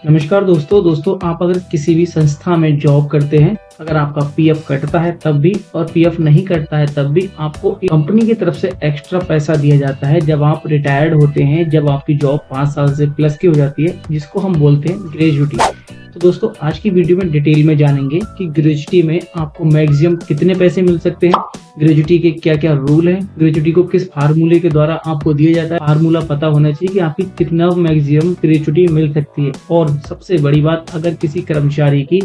नमस्कार दोस्तों आप अगर किसी भी संस्था में जॉब करते हैं, अगर आपका पीएफ कटता है तब भी और पीएफ नहीं कटता है तब भी आपको कंपनी की तरफ से एक्स्ट्रा पैसा दिया जाता है जब आप रिटायर्ड होते हैं, जब आपकी जॉब 5 साल से प्लस की हो जाती है, जिसको हम बोलते हैं ग्रेजुटी। तो दोस्तों आज की वीडियो में डिटेल में जानेंगे कि ग्रेजुटी में आपको मैक्सिमम कितने पैसे मिल सकते हैं, ग्रेजुटी के क्या क्या रूल हैं, ग्रेजुटी को किस फार्मूले के द्वारा आपको दिया जाता है। फार्मूला पता होना चाहिए कि आपकी कितना मैक्सिमम ग्रेजुटी मिल सकती है। और सबसे बड़ी बात, अगर किसी कर्मचारी की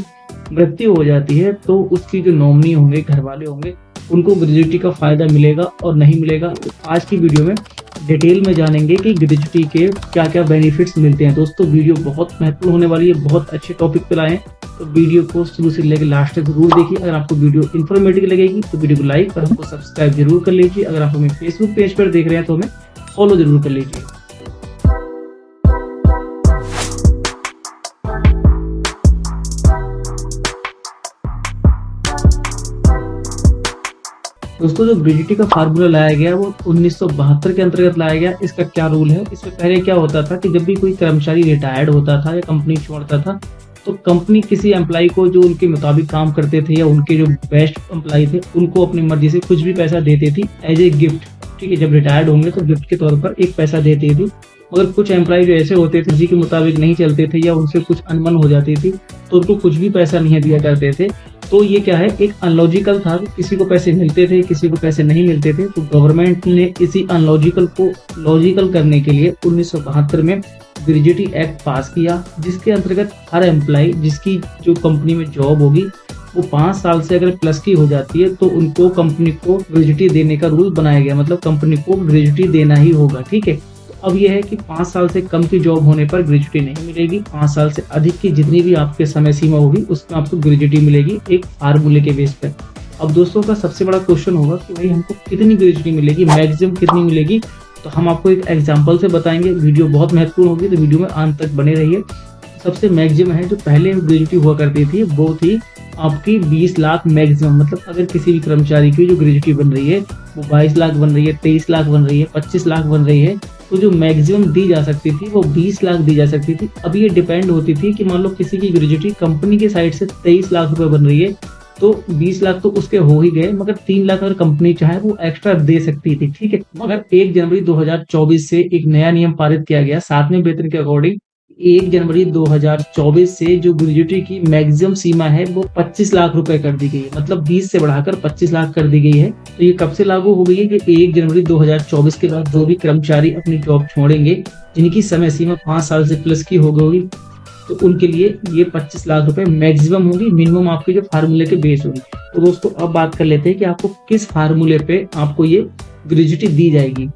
मृत्यु हो जाती है तो उसकी जो नॉमिनी होंगे, घर वाले होंगे, उनको ग्रेजुटी का फायदा मिलेगा और नहीं मिलेगा। तो आज की वीडियो में डिटेल में जानेंगे कि ग्रेजुटी के क्या क्या बेनिफिट्स मिलते हैं। दोस्तों वीडियो बहुत महत्वपूर्ण होने वाली है, बहुत अच्छे टॉपिक पर आए हैं, तो वीडियो को शुरू से लेकर लास्ट तक जरूर देखिए। अगर आपको वीडियो इन्फॉर्मेटिव लगेगी तो वीडियो को लाइक और हमको सब्सक्राइब जरूर कर लीजिए। अगर आप हमें फेसबुक पेज पर देख रहे हैं तो हमें फॉलो जरूर कर लीजिए। दोस्तों जो ग्रेजुटी का फार्मूला लाया गया वो 1972 के अंतर्गत लाया गया। इसका क्या रूल है, इससे पहले क्या होता था कि जब भी कोई कर्मचारी रिटायर्ड होता था या कंपनी छोड़ता था तो कंपनी किसी एम्प्लॉय को जो उनके मुताबिक काम करते थे या उनके जो बेस्ट एम्प्लॉय थे उनको अपनी मर्जी से कुछ भी पैसा देती थी एज ए गिफ्ट। ठीक है, जब रिटायर्ड होंगे तो गिफ्ट के तौर पर एक पैसा देती थी। मगर कुछ एम्प्लॉय जो ऐसे होते थे जी के मुताबिक नहीं चलते थे या उनसे कुछ अनबन हो जाती थी तो उनको कुछ भी पैसा नहीं दिया करते थे। तो ये क्या है, एक अनलॉजिकल था, किसी को पैसे मिलते थे किसी को पैसे नहीं मिलते थे। तो गवर्नमेंट ने इसी अनलॉजिकल को लॉजिकल करने के लिए 1972 में ग्रेजुटी एक्ट पास किया, जिसके अंतर्गत हर एम्प्लॉय जिसकी जो कंपनी में जॉब होगी वो 5 साल से अगर प्लस की हो जाती है तो उनको कंपनी को ग्रेजुटी देने का रूल बनाया गया। मतलब कंपनी को ग्रेजुटी देना ही होगा। ठीक है, तो अब यह है कि 5 साल से कम की जॉब होने पर ग्रेजुटी नहीं मिलेगी। 5 साल से अधिक की जितनी भी आपके समय सीमा होगी उसमें आपको ग्रेजुटी मिलेगी एक फार्मूले के बेस पर। अब दोस्तों का सबसे बड़ा क्वेश्चन होगा कि भाई हमको कितनी ग्रेजुटी मिलेगी, मैक्सिमम कितनी मिलेगी। तो हम आपको एक एग्जाम्पल से बताएंगे। वीडियो बहुत महत्वपूर्ण होगी तो वीडियो में अंत तक बने रहिए। सबसे मैक्सिमम है जो पहले ग्रेजुटी हुआ करती थी वो थी आपकी 20 लाख मैक्सिमम। मतलब अगर किसी भी कर्मचारी की जो ग्रेजुटी बन रही है वो 22 लाख बन रही है, 23 लाख बन रही है, 25 लाख बन रही है, तो जो मैक्सिमम दी जा सकती थी वो 20 लाख दी जा सकती थी। अब ये डिपेंड होती थी कि मान लो किसी की ग्रेजुटी कंपनी के साइड से 23 लाख रुपए बन रही है तो 20 लाख तो उसके हो ही गए, मगर 3 लाख अगर कंपनी चाहे वो एक्स्ट्रा दे सकती थी। ठीक है, मगर 1 जनवरी 2024 से एक नया नियम पारित किया गया 7वें वेतन के अकॉर्डिंग। 1 जनवरी 2024 से जो ग्रेजुटी की मैक्सिमम सीमा है वो 25 लाख रुपए कर दी गई है। मतलब 20 से बढ़ाकर 25 लाख कर दी गई है। तो ये कब से लागू हो गई है कि 1 जनवरी 2024 के बाद जो भी कर्मचारी अपनी जॉब छोड़ेंगे जिनकी समय सीमा 5 साल से प्लस की हो गई तो उनके लिए ये 25 लाख रुपए मैक्सिमम होगी, मिनिमम आपके जो फार्मूले के बेस होगी। तो दोस्तों अब बात कर लेते हैं कि आपको किस फार्मूले पे आपको ये ग्रेजुटी दी जाएगी।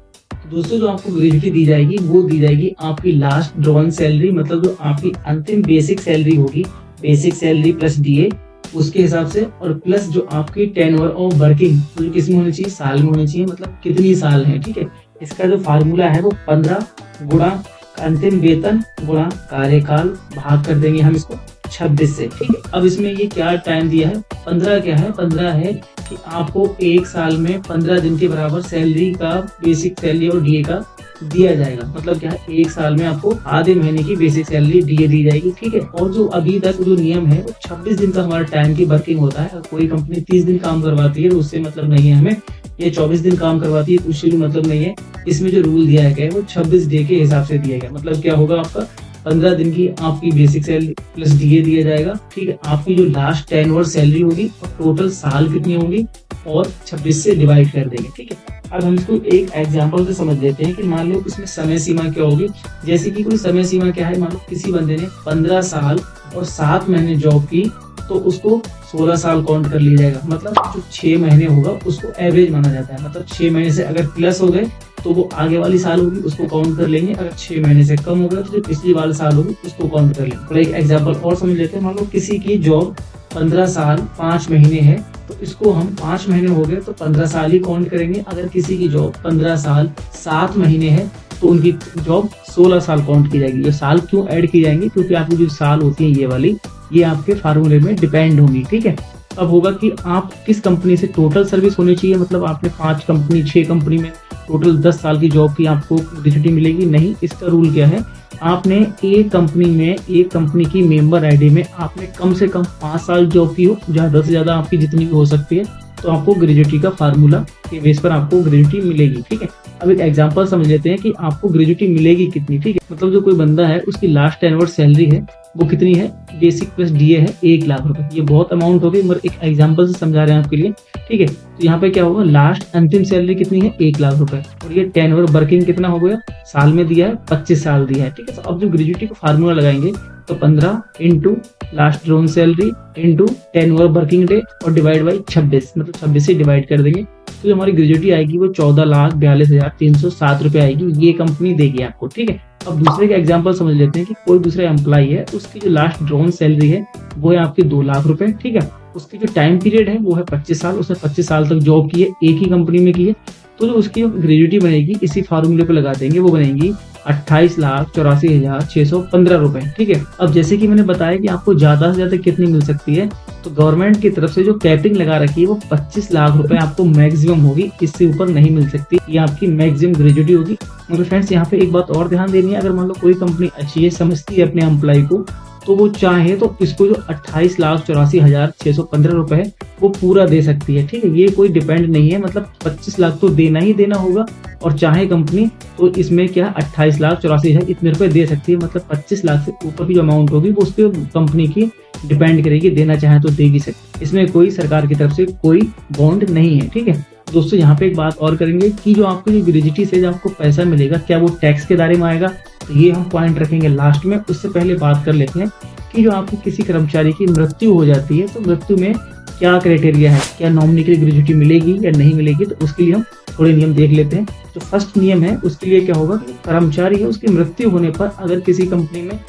दोस्तों जो आपको ग्रेजुटी दी जाएगी वो दी जाएगी आपकी लास्ट ड्रॉन सैलरी, मतलब जो आपकी अंतिम बेसिक सैलरी होगी, बेसिक सैलरी प्लस डीए उसके हिसाब से, और प्लस जो आपकी टेन्योर ऑफ वर्किंग तो किसमें होनी चाहिए, साल में होनी चाहिए। मतलब कितनी साल है। ठीक है, इसका जो फार्मूला है वो 15 गुणा अंतिम वेतन गुणा कार्यकाल भाग कर देंगे हम इसको 26 से। ठीक है, अब इसमें ये क्या टाइम दिया है, 15 क्या है, 15 है कि आपको 1 साल में 15 दिन के बराबर सैलरी का बेसिक सैलरी और डीए का दिया जाएगा। मतलब क्या है, 1 साल में आपको आधे महीने की बेसिक सैलरी डीए दी जाएगी। ठीक है, और जो अभी तक जो नियम है वो 26 दिन का हमारा टाइम की वर्किंग होता है। कोई कंपनी 30 दिन काम करवाती है तो उससे मतलब नहीं है हमें, ये 24 दिन काम करवाती है उससे भी मतलब नहीं है। इसमें जो रूल दिया गया है वो 26 डे के हिसाब से दिया गया। मतलब क्या होगा, आपका 15 दिन की आपकी बेसिक सैलरी प्लस डीए दिया जाएगा। ठीक है, आपकी जो लास्ट 10 ईयर सैलरी होगी और टोटल साल कितनी होंगी और 26 से डिवाइड कर देंगे। ठीक है, अब हम इसको एक एग्जांपल से समझ लेते हैं कि मान लो इसमें समय सीमा क्या होगी। जैसे कि कोई समय सीमा क्या है, मान लो किसी बंदे ने 15 साल और 7 महीने जॉब की तो उसको 16 साल काउंट कर लिया जाएगा। मतलब जो 6 महीने होगा उसको एवरेज माना जाता है। मतलब 6 महीने से अगर प्लस हो गए तो वो आगे वाली साल होगी उसको काउंट कर लेंगे, अगर 6 महीने से कम हो गया तो जो पिछली वाली साल होगी उसको काउंट कर लेंगे। तो एक एग्जांपल और समझ लेते हैं। मान लो किसी की जॉब 15 साल 5 महीने है तो इसको हम 5 महीने हो गए तो 15 साल ही काउंट करेंगे। अगर किसी की जॉब 15 साल 7 महीने है तो उनकी जॉब 16 साल काउंट की जाएगी। ये साल क्यों ऐड की जाएंगी, क्योंकि आपकी जो साल होती है ये वाली, ये आपके फार्मूले में डिपेंड होंगी। ठीक है, अब होगा कि आप किस कंपनी से टोटल सर्विस होनी चाहिए। मतलब आपने 5 कंपनी 6 कंपनी में टोटल 10 साल की जॉब की आपको ग्रेजुटी मिलेगी, नहीं। इसका रूल क्या है, आपने एक कंपनी की मेंबर आईडी में आपने कम से कम 5 साल जॉब की हो, ज़्यादा से ज़्यादा आपकी जितनी भी हो सकती है, तो आपको ग्रेजुटी का फार्मूला के बेस पर आपको ग्रेजुटी मिलेगी। ठीक है, अब एक एग्जांपल समझ लेते हैं कि आपको ग्रेजुटी मिलेगी कितनी। ठीक है, मतलब जो कोई बंदा है उसकी लास्ट 10 वर्ष सैलरी है वो कितनी है, बेसिक प्लस डीए है 1 लाख रुपए। ये बहुत अमाउंट हो गई, मगर एक एग्जांपल से समझा रहे हैं आपके लिए। ठीक है, तो यहाँ पे क्या होगा, लास्ट अंतिम सैलरी कितनी है, 1 लाख रुपए, और ये टेन्योर वर्किंग कितना हो गया, साल में दिया है, 25 साल दिया है। ठीक है, तो अब जो ग्रेजुटी को फार्मूला लगाएंगे तो 15 into last drone salary into 10 working day और डिवाइड बाई 26, मतलब 26 से डिवाइड कर देंगे तो जो हमारी ग्रेजुटी आएगी वो 14,42,307 रुपए आएगी। ये कंपनी देगी आपको। ठीक है, अब दूसरे का एग्जांपल समझ लेते हैं कि कोई दूसरा एम्प्लॉय है, उसकी जो लास्ट ड्रोन सैलरी है वो है आपकी 2 लाख रुपए। ठीक है, उसकी जो टाइम पीरियड है वो है 25 साल, उसने 25 साल तक जॉब की है, एक ही कंपनी में की है। तो जो उसकी ग्रेजुटी बनेगी इसी फार्मूले पे लगा देंगे, वो बनेगी 28,84,615 रुपए। ठीक है, अब जैसे कि मैंने बताया कि आपको ज्यादा से ज्यादा कितनी मिल सकती है, तो गवर्नमेंट की तरफ से जो कैपिंग लगा रखी है वो 25 लाख रुपए आपको मैक्सिमम होगी, इससे ऊपर नहीं मिल सकती। ये आपकी मैक्सिमम ग्रेजुटी होगी। मगर फ्रेंड्स यहाँ पे एक बात और ध्यान देनी है, अगर मान लो कोई कंपनी अच्छी है, समझती है अपने एम्प्लॉय को, तो वो चाहे तो इसको जो 28,84,615 रुपए है वो पूरा दे सकती है। ठीक है, ये कोई डिपेंड नहीं है, मतलब 25 लाख तो देना ही देना होगा, और चाहे कंपनी तो इसमें क्या 28,84,000 इतने रुपए दे सकती है। मतलब 25 लाख से ऊपर की जो अमाउंट होगी वो उसके कंपनी की डिपेंड करेगी, देना चाहे तो देगी सकती। इसमें कोई सरकार की तरफ से कोई बॉन्ड नहीं है। ठीक है दोस्तों, यहाँ पे एक बात और करेंगे कि जो आपको जो ग्रेजुटी से जो आपको पैसा मिलेगा, क्या वो टैक्स के दायरे में आएगा, तो ये हम पॉइंट रखेंगे लास्ट में। उससे पहले बात कर लेते हैं कि जो आपको किसी कर्मचारी की मृत्यु हो जाती है तो मृत्यु में क्या क्राइटेरिया है, क्या नॉमिनी के लिए ग्रेजुटी मिलेगी या नहीं मिलेगी, तो उसके लिए हम थोड़े नियम देख लेते हैं। जो फर्स्ट नियम है उसके लिए क्या होगा कि कर्मचारी है उसकी मृत्यु होने पर अगर किसी कंपनी में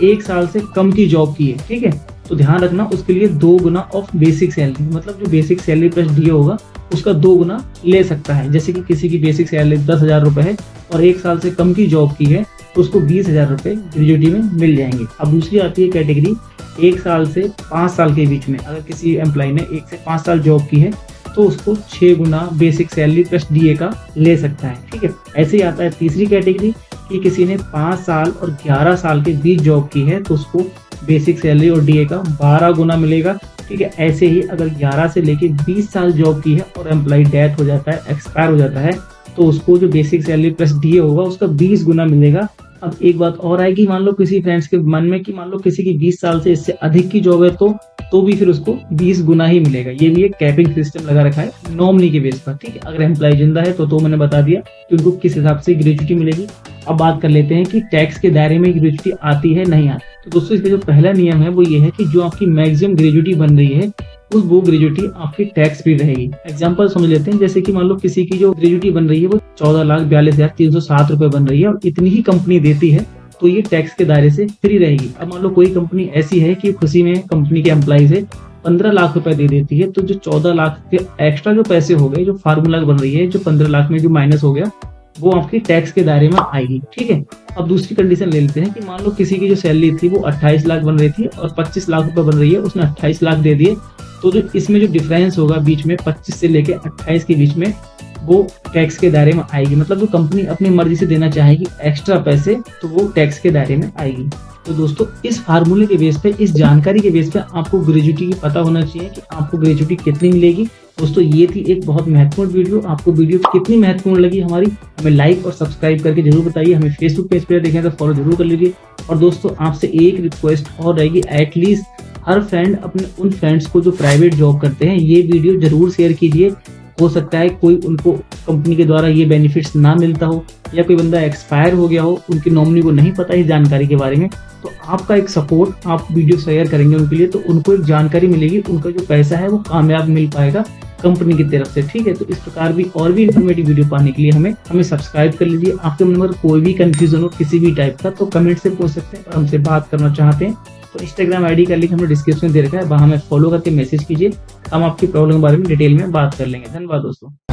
1 साल से कम की जॉब की है, ठीक है, तो ध्यान रखना उसके लिए 2 गुना ऑफ बेसिक सैलरी, मतलब जो बेसिक सैलरी प्लस डीए होगा उसका 2 गुना ले सकता है। जैसे कि किसी की बेसिक सैलरी 10,000 रुपए है और 1 साल से कम की जॉब की है तो उसको 20,000 रुपए ग्रेजुटी में मिल जाएंगे। अब दूसरी आती है कैटेगरी 1 साल से 5 साल के बीच में, अगर किसी एम्प्लॉय ने 1 से 5 साल जॉब की है तो उसको 6 गुना बेसिक सैलरी प्लस डीए का ले सकता है। ठीक है, ऐसे ही आता है तीसरी कैटेगरी कि किसी ने 5 साल और 11 साल के बीच जॉब की है तो उसको बेसिक सैलरी और डीए का 12 गुना मिलेगा। ठीक है, ऐसे ही अगर 11 से लेके 20 साल जॉब की है और एम्प्लॉय डेथ हो जाता है, एक्सपायर हो जाता है, तो उसको जो बेसिक सैलरी प्लस डीए होगा उसका 20 गुना मिलेगा। अब एक बात और आएगी, मान लो किसी फ्रेंड्स के मन में कि मान लो किसी की 20 साल से इससे अधिक की जॉब है तो भी फिर उसको 20 गुना ही मिलेगा। ये भी एक कैपिंग सिस्टम लगा रखा है नॉमिनी के बेस पर। ठीक है, अगर एम्प्लॉय जिंदा है तो मैंने बता दिया कि उनको किस हिसाब से ग्रेजुटी मिलेगी। अब बात कर लेते हैं कि टैक्स के दायरे में ग्रेजुटी आती है नहीं आती। तो दोस्तों इसका जो पहला नियम है वो ये है कि जो आपकी मैक्सिमम ग्रेजुटी बन रही है उस वो ग्रेजुटी आपकी टैक्स फ्री रहेगी। एग्जांपल समझ लेते हैं, जैसे कि मान लो किसी की जो ग्रेजुटी बन रही है वो 14,42,307 रुपए बन रही है और इतनी ही कंपनी देती है तो ये टैक्स के दायरे से फ्री रहेगी। अब मान लो कोई कंपनी ऐसी है कि खुशी में कंपनी के एम्प्लॉय से 15 लाख रुपए दे देती है, तो जो 14 लाख के एक्स्ट्रा जो पैसे हो गए, जो फार्मूला बन रही है, जो 15 लाख में जो माइनस हो गया वो आपकी टैक्स के दायरे में आएगी। ठीक है, अब दूसरी कंडीशन ले लेते हैं कि मान लो किसी की जो सैलरी थी वो 28 लाख बन रही थी और 25 लाख रुपए बन रही है, उसने 28 लाख दे दिए, तो जो इसमें जो डिफरेंस होगा बीच में 25 से लेके 28 के बीच में वो टैक्स के दायरे में आएगी। मतलब जो कंपनी अपनी मर्जी से देना चाहेगी एक्स्ट्रा पैसे तो वो टैक्स के दायरे में आएगी। तो दोस्तों इस फार्मूले के बेस पे, इस जानकारी के बेस पे आपको ग्रेजुटी की पता होना चाहिए कि आपको ग्रेजुटी कितनी मिलेगी। दोस्तों ये थी एक बहुत महत्वपूर्ण वीडियो। आपको वीडियो कितनी महत्वपूर्ण लगी हमारी, हमें लाइक और सब्सक्राइब करके जरूर बताइए। हमें फेसबुक पेज पे देखें तो फॉलो जरूर कर लीजिए। और दोस्तों आपसे एक रिक्वेस्ट और रहेगी, एटलीस्ट हर फ्रेंड अपने उन फ्रेंड्स को जो प्राइवेट जॉब करते हैं ये वीडियो जरूर शेयर कीजिए। हो सकता है कोई उनको कंपनी के द्वारा ये बेनिफिट्स ना मिलता हो या कोई बंदा एक्सपायर हो गया हो, उनकी नॉमिनी को नहीं पता इस जानकारी के बारे में, तो आपका एक सपोर्ट, आप वीडियो शेयर करेंगे उनके लिए तो उनको एक जानकारी मिलेगी, उनका जो पैसा है वो कामयाब मिल पाएगा कंपनी की तरफ से। ठीक है, तो इस प्रकार भी और भी इन्फॉर्मेटिव वीडियो पाने के लिए हमें सब्सक्राइब कर लीजिए। आपके मन में कोई भी कंफ्यूजन हो किसी भी टाइप का तो कमेंट से पूछ सकते हैं और हमसे बात करना चाहते हैं तो इंस्टाग्राम आईडी का लिंक हमने डिस्क्रिप्शन में दे रखा है, वहां हमें फॉलो करके मैसेज कीजिए, हम आपकी प्रॉब्लम के बारे में डिटेल में बात कर लेंगे। धन्यवाद दोस्तों।